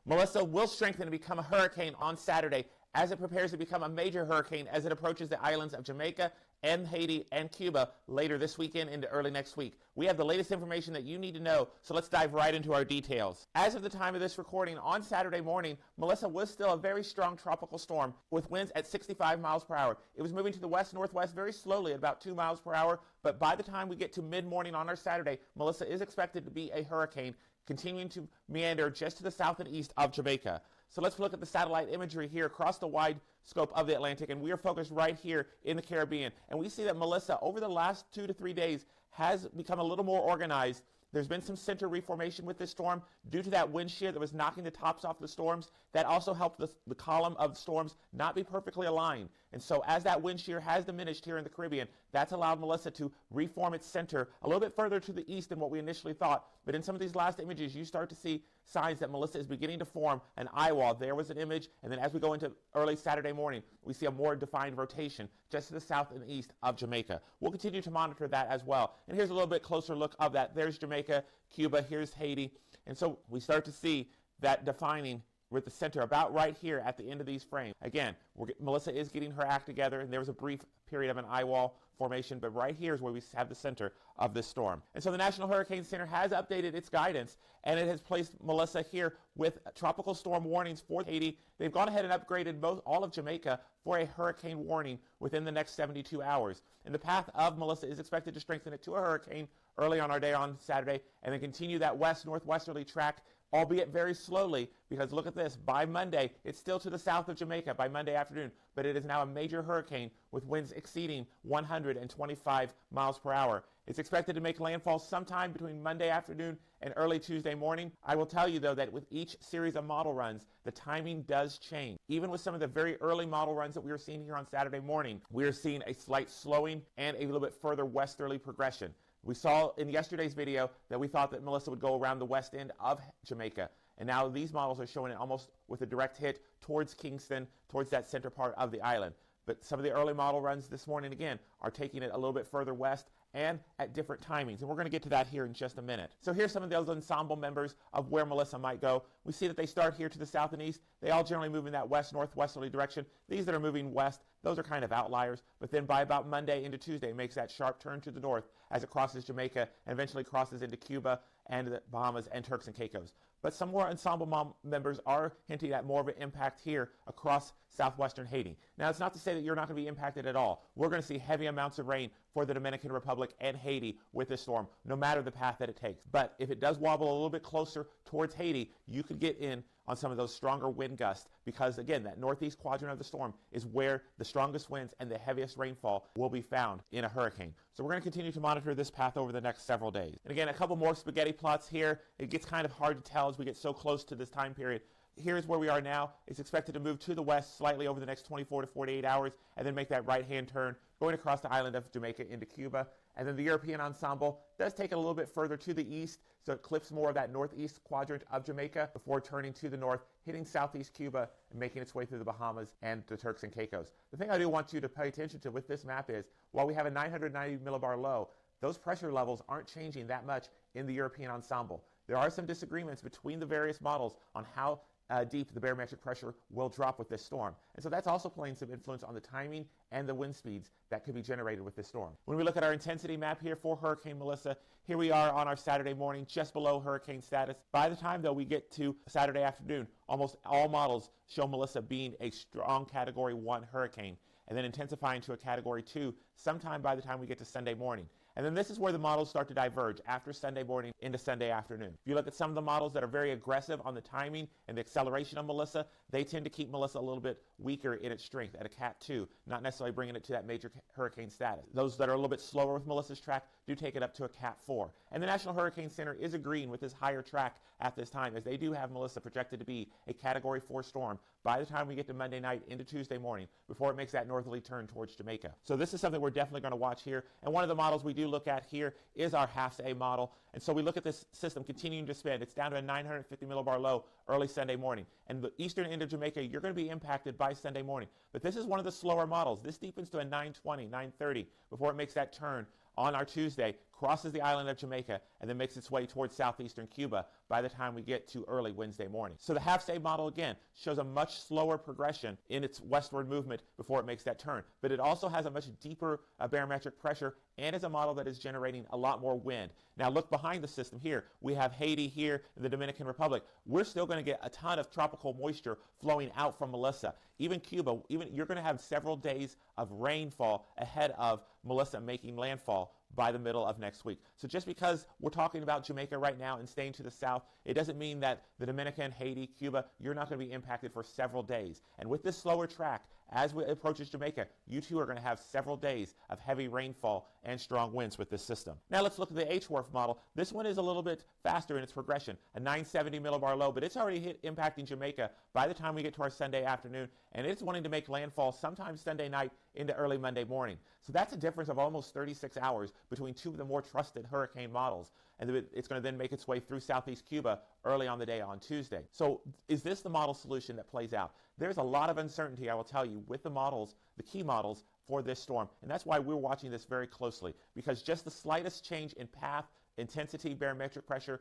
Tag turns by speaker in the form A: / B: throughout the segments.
A: Melissa will strengthen and become a hurricane on Saturday as it prepares to become a major hurricane as it approaches the islands of Jamaica and Haiti and Cuba later this weekend into early next week. We have the latest information that you need to know, so let's dive right into our details. As of the time of this recording, on Saturday morning, Melissa was still a very strong tropical storm with winds at 65 miles per hour. It was moving to the west-northwest very slowly at about 2 miles per hour, but by the time we get to mid-morning on our Saturday, Melissa is expected to be a hurricane, continuing to meander just to the south and east of Jamaica. So let's look at the satellite imagery here across the wide scope of the Atlantic, and we are focused right here in the Caribbean. And we see that Melissa, over the last 2 to 3 days, has become a little more organized. There's been some center reformation with this storm due to that wind shear that was knocking the tops off the storms. That also helped the column of storms not be perfectly aligned. And so as that wind shear has diminished here in the Caribbean, that's allowed Melissa to reform its center a little bit further to the east than what we initially thought. But in some of these last images, you start to see signs that Melissa is beginning to form an eye wall. There was an image, and then as we go into early Saturday morning, we see a more defined rotation just to the south and east of Jamaica. We'll continue to monitor that as well. And here's a little bit closer look of that. There's Jamaica, Cuba, here's Haiti. And so we start to see that defining with the center about right here at the end of these frames. Again, Melissa is getting her act together, and there was a brief period of an eye wall formation, but right here is where we have the center of this storm. And so the National Hurricane Center has updated its guidance, and it has placed Melissa here with tropical storm warnings for Haiti. They've gone ahead and upgraded all of Jamaica for a hurricane warning within the next 72 hours. And the path of Melissa is expected to strengthen it to a hurricane early on our day on Saturday, and then continue that west-northwesterly track, albeit very slowly, because look at this, by Monday, it's still to the south of Jamaica by Monday afternoon, but it is now a major hurricane with winds exceeding 125 miles per hour. It's expected to make landfall sometime between Monday afternoon and early Tuesday morning. I will tell you, though, that with each series of model runs, the timing does change. Even with some of the very early model runs that we were seeing here on Saturday morning, we are seeing a slight slowing and a little bit further westerly progression. We saw in yesterday's video that we thought that Melissa would go around the west end of Jamaica. And now these models are showing it almost with a direct hit towards Kingston, towards that center part of the island. But some of the early model runs this morning, again, are taking it a little bit further west and at different timings. And we're going to get to that here in just a minute. So here's some of those ensemble members of where Melissa might go. We see that they start here to the south and east. They all generally move in that west-northwesterly direction. These that are moving west, those are kind of outliers. But then by about Monday into Tuesday, it makes that sharp turn to the north as it crosses Jamaica and eventually crosses into Cuba and the Bahamas and Turks and Caicos. But some more ensemble members are hinting at more of an impact here across southwestern Haiti. Now, it's not to say that you're not going to be impacted at all. We're going to see heavy amounts of rain for the Dominican Republic and Haiti with this storm, no matter the path that it takes. But if it does wobble a little bit closer towards Haiti, you could get in on some of those stronger wind gusts because, again, that northeast quadrant of the storm is where the strongest winds and the heaviest rainfall will be found in a hurricane. So we're going to continue to monitor this path over the next several days. And again, a couple more spaghetti plots here. It gets kind of hard to tell as we get so close to this time period. Here's where we are now. It's expected to move to the west slightly over the next 24 to 48 hours and then make that right-hand turn going across the island of Jamaica into Cuba. And then the European ensemble does take it a little bit further to the east, so it clips more of that northeast quadrant of Jamaica before turning to the north, hitting southeast Cuba and making its way through the Bahamas and the Turks and Caicos. The thing I do want you to pay attention to with this map is, while we have a 990 millibar low, those pressure levels aren't changing that much in the European ensemble. There are some disagreements between the various models on how deep the barometric pressure will drop with this storm. And so that's also playing some influence on the timing and the wind speeds that could be generated with this storm. When we look at our intensity map here for Hurricane Melissa, here we are on our Saturday morning, just below hurricane status. By the time, though, we get to Saturday afternoon, almost all models show Melissa being a strong Category 1 hurricane and then intensifying to a Category 2 sometime by the time we get to Sunday morning. And then this is where the models start to diverge after Sunday morning into Sunday afternoon. If you look at some of the models that are very aggressive on the timing and the acceleration of Melissa, they tend to keep Melissa a little bit weaker in its strength at a Cat 2, not necessarily bringing it to that major hurricane status. Those that are a little bit slower with Melissa's track do take it up to a Cat 4. And the National Hurricane Center is agreeing with this higher track at this time, as they do have Melissa projected to be a Category 4 storm by the time we get to Monday night into Tuesday morning before it makes that northerly turn towards Jamaica. So this is something we're definitely going to watch here. And one of the models we do look at here is our HAFS-A model. And so we look at this system continuing to spin. It's down to a 950 millibar low early Sunday morning. And the eastern end of Jamaica, you're going to be impacted by Sunday morning. But this is one of the slower models. This deepens to a 920, 930 before it makes that turn on our Tuesday, crosses the island of Jamaica, and then makes its way towards southeastern Cuba by the time we get to early Wednesday morning. So the half-stay model, again, shows a much slower progression in its westward movement before it makes that turn. But it also has a much deeper barometric pressure and is a model that is generating a lot more wind. Now look behind the system here. We have Haiti here, the Dominican Republic. We're still going to get a ton of tropical moisture flowing out from Melissa. Even Cuba, you're going to have several days of rainfall ahead of Melissa making landfall by the middle of next week. So just because we're talking about Jamaica right now and staying to the south, it doesn't mean that the Dominican, Haiti, Cuba, you're not going to be impacted for several days. And with this slower track, as it approaches Jamaica, you too are going to have several days of heavy rainfall and strong winds with this system. Now let's look at the H-Wharf model. This one is a little bit faster in its progression, a 970 millibar low, but it's already impacting Jamaica by the time we get to our Sunday afternoon, and it's wanting to make landfall sometime Sunday night into early Monday morning. So that's a difference of almost 36 hours between two of the more trusted hurricane models, and it's going to then make its way through southeast Cuba early on the day on Tuesday. So is this the model solution that plays out? There's a lot of uncertainty, I will tell you, with the models, the key models for this storm, and that's why we're watching this very closely, because just the slightest change in path, intensity, barometric pressure,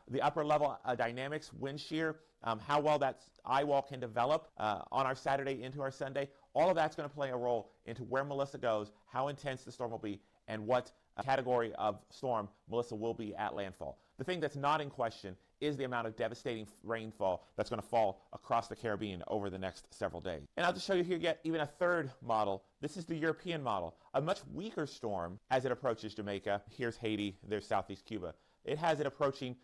A: the upper level dynamics, wind shear, how well that eye wall can develop on our Saturday into our Sunday, all of that's going to play a role into where Melissa goes, how intense the storm will be, and what category of storm Melissa will be at landfall. The thing that's not in question is the amount of devastating rainfall that's going to fall across the Caribbean over the next several days. And I'll just show you here yet even a third model. This is the European model, a much weaker storm as it approaches Jamaica. Here's Haiti, there's southeast Cuba. It has it approaching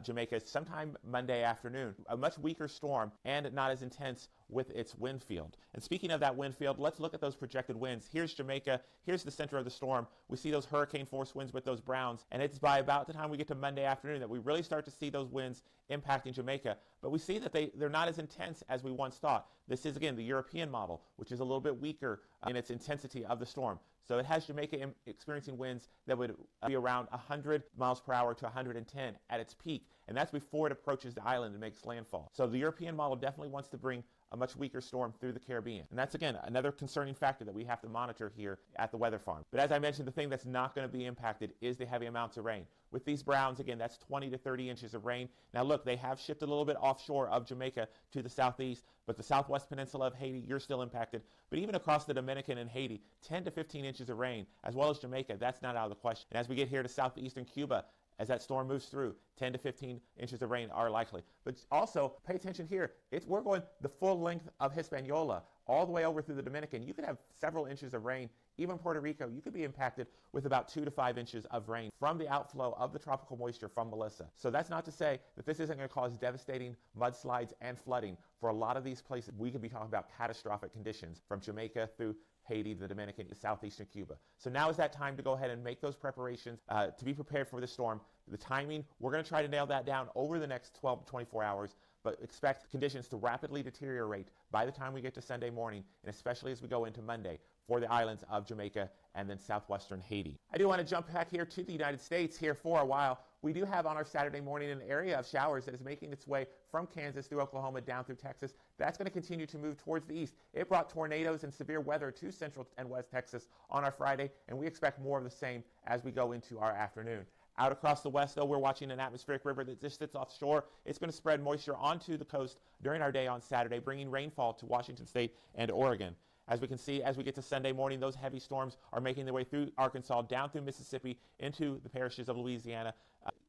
A: Jamaica sometime Monday afternoon. A much weaker storm and not as intense with its wind field. And speaking of that wind field, let's look at those projected winds. Here's Jamaica. Here's the center of the storm. We see those hurricane force winds with those browns. And it's by about the time we get to Monday afternoon that we really start to see those winds impacting Jamaica. But we see that they're not as intense as we once thought. This is, again, the European model, which is a little bit weaker in its intensity of the storm. So it has Jamaica experiencing winds that would be around 100 miles per hour to 110 at its peak. And that's before it approaches the island and makes landfall. So the European model definitely wants to bring a much weaker storm through the Caribbean. And that's, again, another concerning factor that we have to monitor here at the weather farm. But as I mentioned, the thing that's not going to be impacted is the heavy amounts of rain. With these browns, again, that's 20 to 30 inches of rain. Now look, they have shifted a little bit offshore of Jamaica to the southeast, but the southwest peninsula of Haiti, you're still impacted. But even across the Dominican and Haiti, 10 to 15 inches of rain, as well as Jamaica, that's not out of the question. And as we get here to southeastern Cuba, as that storm moves through, 10 to 15 inches of rain are likely. But also, pay attention here. We're going the full length of Hispaniola, all the way over through the Dominican. You could have several inches of rain. Even Puerto Rico, you could be impacted with about 2 to 5 inches of rain from the outflow of the tropical moisture from Melissa. So that's not to say that this isn't going to cause devastating mudslides and flooding. For a lot of these places, we could be talking about catastrophic conditions from Jamaica through Haiti, the Dominican, southeastern Cuba. So now is that time to go ahead and make those preparations to be prepared for the storm. The timing, we're going to try to nail that down over the next 12 to 24 hours, but expect conditions to rapidly deteriorate by the time we get to Sunday morning, and especially as we go into Monday for the islands of Jamaica and then southwestern Haiti. I do want to jump back here to the United States here for a while. We do have on our Saturday morning an area of showers that is making its way from Kansas through Oklahoma down through Texas. That's going to continue to move towards the east. It brought tornadoes and severe weather to central and west Texas on our Friday, and we expect more of the same as we go into our afternoon. Out across the west, though, we're watching an atmospheric river that just sits offshore. It's going to spread moisture onto the coast during our day on Saturday, bringing rainfall to Washington State and Oregon. As we can see, as we get to Sunday morning, those heavy storms are making their way through Arkansas, down through Mississippi, into the parishes of Louisiana,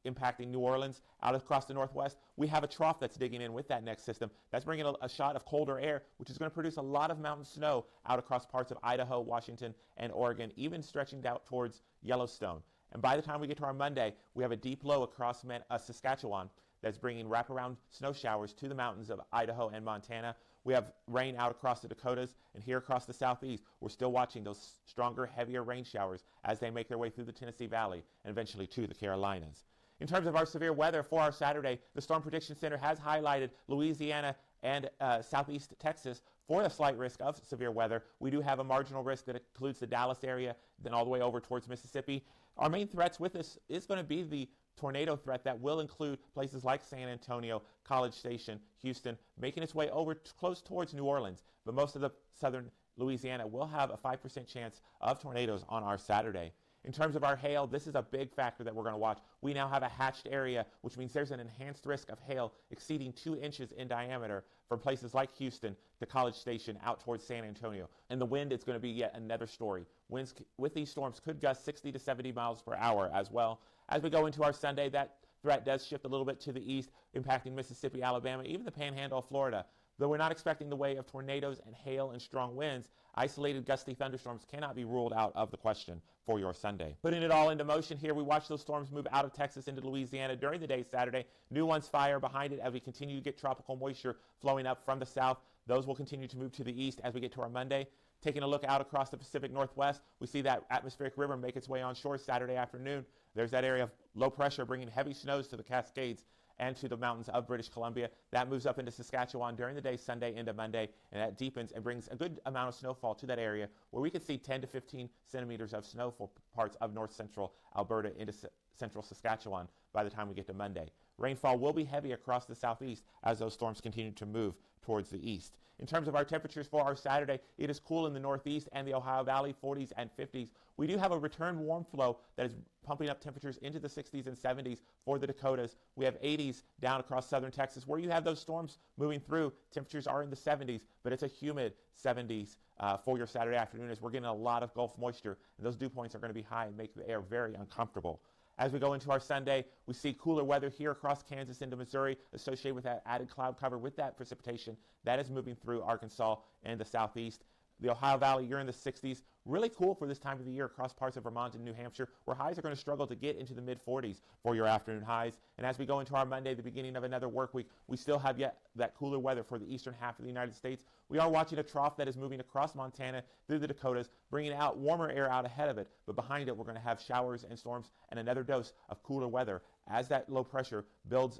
A: impacting New Orleans. Out across the northwest, we have a trough that's digging in with that next system. That's bringing a shot of colder air, which is going to produce a lot of mountain snow out across parts of Idaho, Washington, and Oregon, even stretching out towards Yellowstone. And by the time we get to our Monday, we have a deep low across Saskatchewan that's bringing wraparound snow showers to the mountains of Idaho and Montana. We have rain out across the Dakotas, and here across the southeast, we're still watching those stronger, heavier rain showers as they make their way through the Tennessee Valley and eventually to the Carolinas. In terms of our severe weather for our Saturday, the Storm Prediction Center has highlighted Louisiana and southeast Texas for a slight risk of severe weather. We do have a marginal risk that includes the Dallas area, then all the way over towards Mississippi. Our main threats with this is going to be the tornado threat that will include places like San Antonio, College Station, Houston, making its way over close towards New Orleans. But most of the southern Louisiana will have a 5% chance of tornadoes on our Saturday. In terms of our hail, this is a big factor that we're going to watch. We now have a hatched area, which means there's an enhanced risk of hail exceeding 2 inches in diameter from places like Houston to College Station out towards San Antonio. And the wind is going to be yet another story. Winds with these storms could gust 60 to 70 miles per hour as well. As we go into our Sunday, that threat does shift a little bit to the east, impacting Mississippi, Alabama, even the panhandle of Florida. Though we're not expecting the wave of tornadoes and hail and strong winds, isolated gusty thunderstorms cannot be ruled out of the question for your Sunday. Putting it all into motion here, we watch those storms move out of Texas into Louisiana during the day Saturday. New ones fire behind it as we continue to get tropical moisture flowing up from the south. Those will continue to move to the east as we get to our Monday. Taking a look out across the Pacific Northwest, we see that atmospheric river make its way onshore Saturday afternoon. There's that area of low pressure bringing heavy snows to the Cascades and to the mountains of British Columbia. That moves up into Saskatchewan during the day, Sunday into Monday, and that deepens and brings a good amount of snowfall to that area where we could see 10 to 15 centimeters of snow for parts of north central Alberta into central Saskatchewan by the time we get to Monday. Rainfall will be heavy across the southeast as those storms continue to move towards the east. In terms of our temperatures for our Saturday, it is cool in the northeast and the Ohio Valley, 40s and 50s. We do have a return warm flow that is pumping up temperatures into the 60s and 70s for the Dakotas. We have 80s down across southern Texas. Where you have those storms moving through, temperatures are in the 70s, but it's a humid 70s for your Saturday afternoon as we're getting a lot of Gulf moisture, and those dew points are going to be high and make the air very uncomfortable. As we go into our Sunday, we see cooler weather here across Kansas into Missouri associated with that added cloud cover with that precipitation. That is moving through Arkansas and the southeast. The Ohio Valley, you're in the 60s. Really cool for this time of the year across parts of Vermont and New Hampshire, where highs are going to struggle to get into the mid-40s for your afternoon highs. And as we go into our Monday, the beginning of another work week, we still have yet that cooler weather for the eastern half of the United States. We are watching a trough that is moving across Montana through the Dakotas, bringing out warmer air out ahead of it. But behind it, we're going to have showers and storms and another dose of cooler weather as that low pressure builds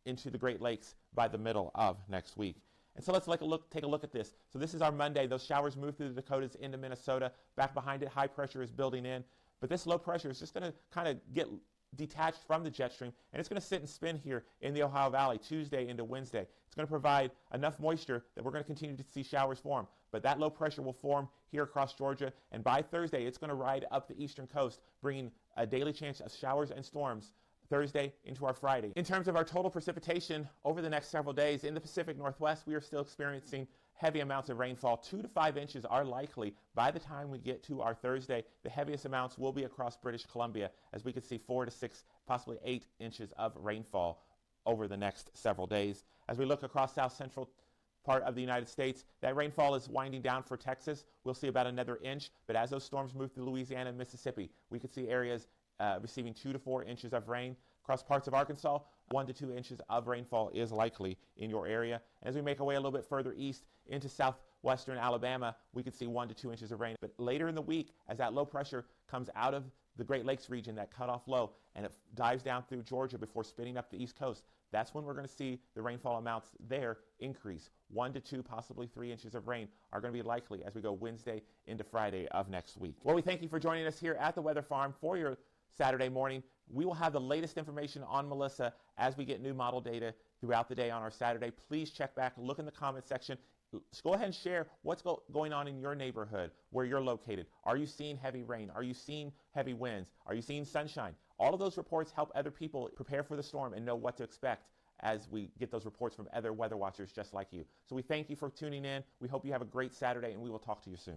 A: into the Great Lakes by the middle of next week. And so let's take a look at this. So this is our Monday. Those showers move through the Dakotas into Minnesota. Back behind it, high pressure is building in. But this low pressure is just going to kind of get detached from the jet stream, and it's going to sit and spin here in the Ohio Valley Tuesday into Wednesday. It's going to provide enough moisture that we're going to continue to see showers form. But that low pressure will form here across Georgia, and by Thursday, it's going to ride up the eastern coast, bringing a daily chance of showers and storms Thursday into our Friday. In terms of our total precipitation over the next several days, in the Pacific Northwest, we are still experiencing heavy amounts of rainfall. 2 to 5 inches are likely by the time we get to our Thursday. The heaviest amounts will be across British Columbia, as we could see 4 to 6, possibly 8 inches of rainfall over the next several days. As we look across south central part of the United States, that rainfall is winding down for Texas. We'll see about another inch, but as those storms move through Louisiana and Mississippi, we could see areas receiving 2 to 4 inches of rain. Across parts of Arkansas, 1 to 2 inches of rainfall is likely in your area. And as we make our way a little bit further east into southwestern Alabama, we could see 1 to 2 inches of rain. But later in the week, as that low pressure comes out of the Great Lakes region, that cutoff low, and it dives down through Georgia before spinning up the east coast, that's when we're going to see the rainfall amounts there increase. 1 to 2, possibly 3 inches of rain are going to be likely as we go Wednesday into Friday of next week. Well, we thank you for joining us here at the Weather Farm for your Saturday morning. We will have the latest information on Melissa as we get new model data throughout the day on our Saturday. Please check back, look in the comment section. Just go ahead and share what's going on in your neighborhood where you're located. Are you seeing heavy rain? Are you seeing heavy winds? Are you seeing sunshine? All of those reports help other people prepare for the storm and know what to expect as we get those reports from other weather watchers just like you. So we thank you for tuning in. We hope you have a great Saturday, and we will talk to you soon.